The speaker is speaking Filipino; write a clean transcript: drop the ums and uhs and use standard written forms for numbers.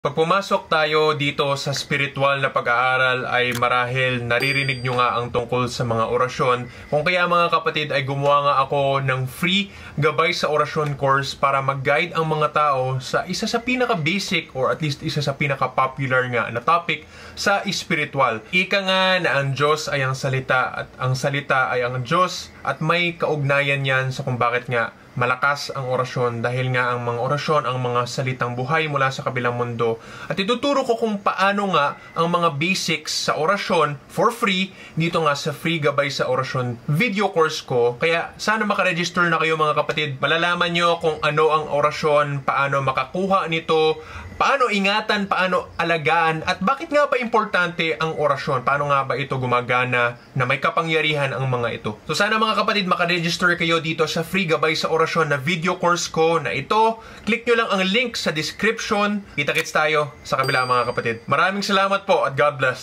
Pag pumasok tayo dito sa spiritual na pag-aaral ay marahil naririnig nyo nga ang tungkol sa mga orasyon. Kung kaya mga kapatid ay gumawa nga ako ng free gabay sa orasyon course para mag-guide ang mga tao sa isa sa pinaka-basic or at least isa sa pinaka-popular nga na topic sa spiritual. Ika nga na ang Diyos ay ang salita at ang salita ay ang Diyos at may kaugnayan yan sa kung bakit nga malakas ang orasyon dahil nga ang mga orasyon ang mga salitang buhay mula sa kabilang mundo. At ituturo ko kung paano nga ang mga basics sa orasyon for free dito nga sa free gabay sa orasyon video course ko. Kaya sana makaregister na kayo mga kapatid. Malalaman nyo kung ano ang orasyon, paano makakuha nito, paano ingatan, paano alagaan, at bakit nga ba importante ang orasyon? Paano nga ba ito gumagana na may kapangyarihan ang mga ito? So sana mga kapatid makaregister kayo dito sa free gabay sa orasyon na video course ko na ito. Click nyo lang ang link sa description. Kita-kits tayo sa kabila mga kapatid. Maraming salamat po at God bless.